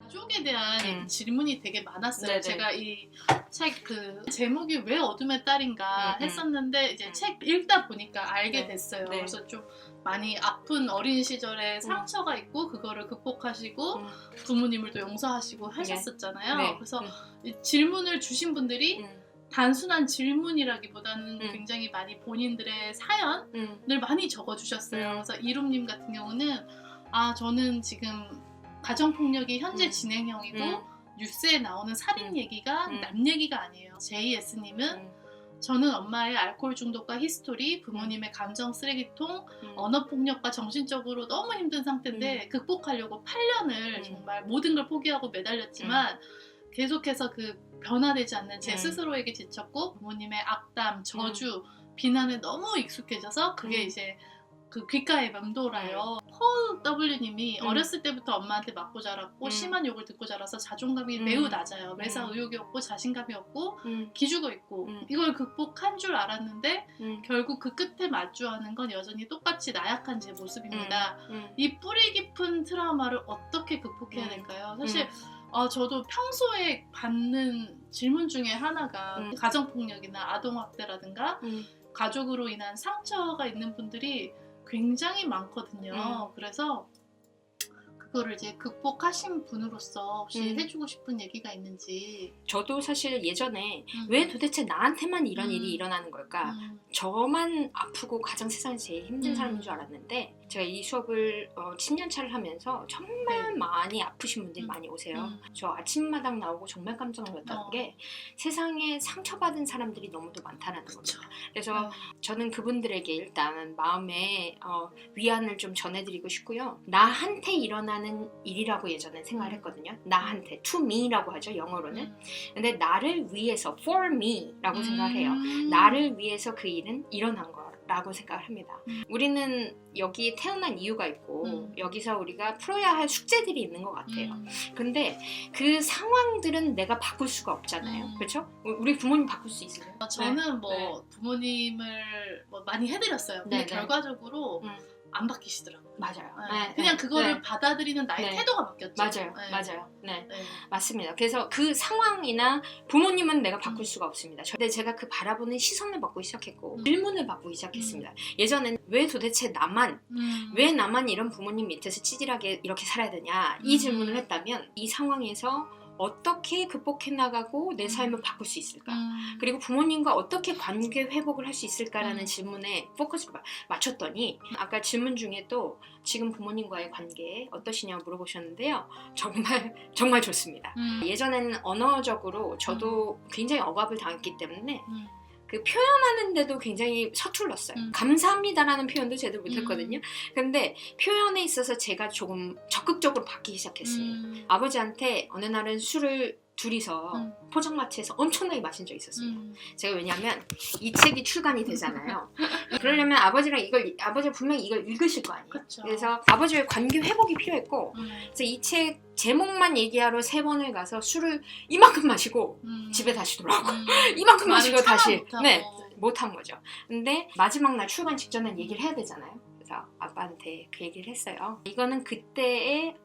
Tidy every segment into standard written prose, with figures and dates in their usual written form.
가족에 대한 질문이 되게 많았어요. 네네. 제가 이 책 그 제목이 왜 어둠의 딸인가 했었는데 이제 책 읽다 보니까 알게 네. 됐어요. 네. 그래서 좀 많이 아픈 어린 시절에 상처가 있고 그거를 극복하시고 부모님을 또 용서하시고 하셨었잖아요. 네. 그래서 이 질문을 주신 분들이 단순한 질문이라기보다는 굉장히 많이 본인들의 사연을 많이 적어주셨어요. 그래서 이룸님 같은 경우는 저는 지금 가정폭력이 현재 진행형이고 뉴스에 나오는 살인 얘기가 남 얘기가 아니에요. JS님은 저는 엄마의 알코올 중독과 히스토리, 부모님의 감정 쓰레기통, 언어폭력과 정신적으로 너무 힘든 상태인데 극복하려고 8년을 정말 모든 걸 포기하고 매달렸지만 계속해서 그 변화되지 않는 제 스스로에게 지쳤고 부모님의 악담, 저주, 비난에 너무 익숙해져서 그게 이제 그 귓가에 맴돌아요. 폴 W님이 어렸을 때부터 엄마한테 맞고 자랐고 심한 욕을 듣고 자라서 자존감이 매우 낮아요. 매사 의욕이 없고 자신감이 없고 기죽어 있고 이걸 극복한 줄 알았는데 결국 그 끝에 마주하는 건 여전히 똑같이 나약한 제 모습입니다. 이 뿌리 깊은 트라우마를 어떻게 극복해야 될까요? 사실 저도 평소에 받는 질문 중에 하나가 가정폭력이나 아동학대라든가 가족으로 인한 상처가 있는 분들이 굉장히 많거든요. 그래서 그거를 이제 극복하신 분으로서 혹시 해주고 싶은 얘기가 있는지. 저도 사실 예전에 왜 도대체 나한테만 이런 일이 일어나는 걸까? 저만 아프고 가장 세상에서 제일 힘든 사람인 줄 알았는데 제가 이 수업을 10년 차를 하면서 정말 많이 아프신 분들이 많이 오세요. 저 아침마당 나오고 정말 깜짝 놀랐던 게 세상에 상처받은 사람들이 너무도 많다는 겁니다. 그래서 저는 그분들에게 일단 마음에 위안을 좀 전해드리고 싶고요. 나한테 일어나는 일이라고 예전에 생각을 했거든요. 나한테, to me라고 하죠, 영어로는. 근데 나를 위해서, for me라고 생각을 해요. 나를 위해서 그 일은 일어난 거라고 생각을 합니다. 우리는 여기에 태어난 이유가 있고 여기서 우리가 풀어야 할 숙제들이 있는 것 같아요. 근데 그 상황들은 내가 바꿀 수가 없잖아요. 그렇죠? 우리 부모님 바꿀 수 있어요? 저는 부모님을 많이 해드렸어요. 근데 결과적으로 안 바뀌시더라고요. 맞아요. 그냥 그거를 받아들이는 나의 태도가 바뀌었죠. 맞아요. 맞아요. 맞습니다. 그래서 그 상황이나 부모님은 내가 바꿀 수가 없습니다. 근데 제가 그 바라보는 시선을 바꾸기 시작했고 질문을 바꾸기 시작했습니다. 예전에는 왜 도대체 왜 나만 이런 부모님 밑에서 찌질하게 이렇게 살아야 되냐 이 질문을 했다면 이 상황에서 어떻게 극복해 나가고 내 삶을 바꿀 수 있을까? 그리고 부모님과 어떻게 관계 회복을 할 수 있을까라는 질문에 포커스를 맞췄더니 아까 질문 중에 또 지금 부모님과의 관계 어떠시냐고 물어보셨는데요. 정말 좋습니다. 예전에는 언어적으로 저도 굉장히 억압을 당했기 때문에 그 표현하는데도 굉장히 서툴렀어요. 감사합니다라는 표현도 제대로 못했거든요. 근데 표현에 있어서 제가 조금 적극적으로 바뀌기 시작했어요. 아버지한테 어느 날은 술을 둘이서 포장마차에서 엄청나게 마신 적이 있었어요. 제가 왜냐면 이 책이 출간이 되잖아요. 그러려면 아버지가 분명히 이걸 읽으실 거 아니에요. 그쵸. 그래서 아버지와의 관계 회복이 필요했고 그래서 이 책 제목만 얘기하러 3번을 가서 술을 이만큼 마시고 집에 다시 돌아오고 이만큼 마시고 다시 못한 거죠. 근데 마지막 날 출간 직전엔 얘기를 해야 되잖아요. 그래서 아빠한테 그 얘기를 했어요. 이거는 그때의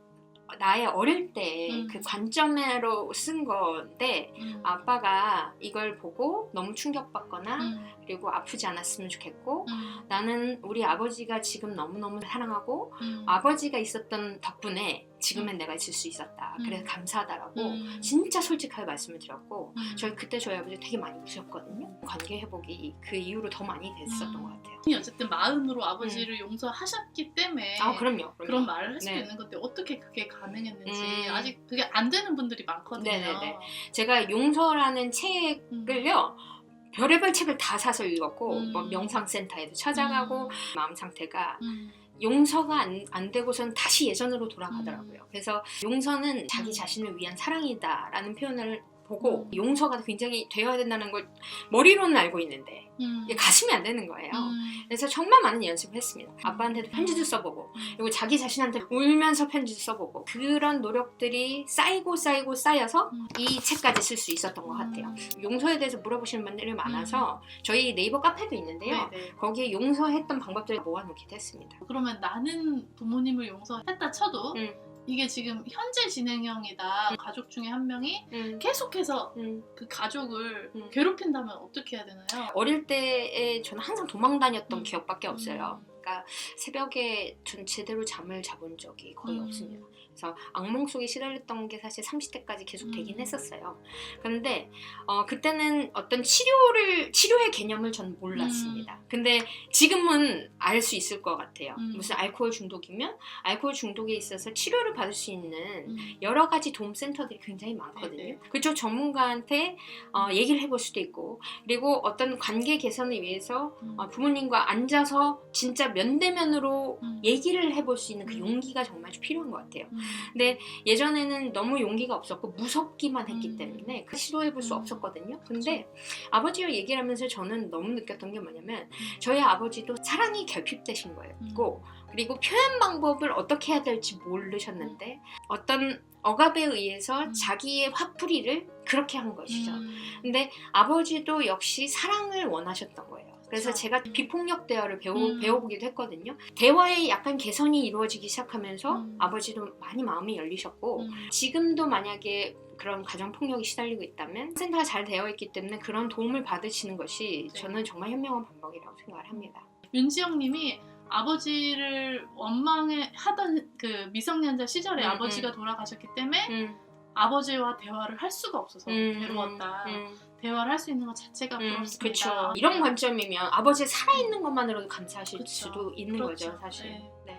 나의 어릴 때 그 관점으로 쓴 건데 아빠가 이걸 보고 너무 충격받거나 그리고 아프지 않았으면 좋겠고 나는 우리 아버지가 지금 너무너무 사랑하고 아버지가 있었던 덕분에 지금의 내가 있을 수 있었다. 그래서 감사하다라고 진짜 솔직하게 말씀을 드렸고 그때 저희 아버지 되게 많이 우셨거든요. 관계 회복이 그 이후로 더 많이 됐었던 것 같아요. 어쨌든 마음으로 아버지를 용서하셨기 때문에 그럼요. 그런 말을 할 수도 있는 건데 어떻게 그게 가능했는지 아직 그게 안 되는 분들이 많거든요. 제가 용서라는 책을요 별의별 책을 다 사서 읽었고 명상센터에도 찾아가고 마음 상태가 용서가 안 되고선 다시 예전으로 돌아가더라고요. 그래서 용서는 자기 자신을 위한 사랑이다라는 표현을 보고 용서가 굉장히 되어야 된다는 걸 머리로는 알고 있는데 가슴이 안 되는 거예요. 그래서 정말 많은 연습을 했습니다. 아빠한테도 편지도 써보고 그리고 자기 자신한테 울면서 편지도 써보고 그런 노력들이 쌓여서 이 책까지 쓸 수 있었던 것 같아요. 용서에 대해서 물어보시는 분들이 많아서 저희 네이버 카페도 있는데요. 거기에 용서했던 방법들을 모아놓기도 했습니다. 그러면 나는 부모님을 용서했다 쳐도 이게 지금 현재 진행형이다. 가족 중에 한 명이 계속해서 그 가족을 괴롭힌다면 어떻게 해야 되나요? 어릴 때에 저는 항상 도망 다녔던 기억밖에 없어요. 그러니까 새벽에 전 제대로 잠을 자본 적이 거의 없습니다. 그래서 악몽 속에 시달렸던 게 사실 30대까지 계속 되긴 했었어요. 그런데 그때는 어떤 치료의 개념을 전 몰랐습니다. 근데 지금은 알 수 있을 것 같아요. 무슨 알코올 중독이면 알코올 중독에 있어서 치료를 받을 수 있는 여러 가지 도움센터들이 굉장히 많거든요. 네네. 그쪽 전문가한테 얘기를 해볼 수도 있고, 그리고 어떤 관계 개선을 위해서 부모님과 앉아서 진짜 면대면으로 얘기를 해볼 수 있는 그 용기가 정말 필요한 것 같아요. 근데 예전에는 너무 용기가 없었고 무섭기만 했기 때문에 시도해볼 수 없었거든요. 근데 아버지와 얘기를 하면서 저는 너무 느꼈던 게 뭐냐면 저희 아버지도 사랑이 결핍되신 거예요. 그리고 표현 방법을 어떻게 해야 될지 모르셨는데 어떤 억압에 의해서 자기의 화풀이를 그렇게 한 것이죠. 근데 아버지도 역시 사랑을 원하셨던 거예요. 그래서 제가 비폭력 대화를 배워보기도 했거든요. 대화에 약간 개선이 이루어지기 시작하면서 아버지도 많이 마음이 열리셨고, 지금도 만약에 그런 가정폭력이 시달리고 있다면 센터가 잘 되어 있기 때문에 그런 도움을 받으시는 것이 저는 정말 현명한 방법이라고 생각을 합니다. 윤지영 님이 아버지를 원망하던 그 미성년자 시절에 아버지가 돌아가셨기 때문에 아버지와 대화를 할 수가 없어서 괴로웠다. 대화를 할 수 있는 것 자체가 부럽습니다. 그렇죠. 이런 관점이면 아버지 살아있는 것만으로도 감사하실 그쵸. 수도 있는 그렇죠. 거죠, 사실. 네. 네.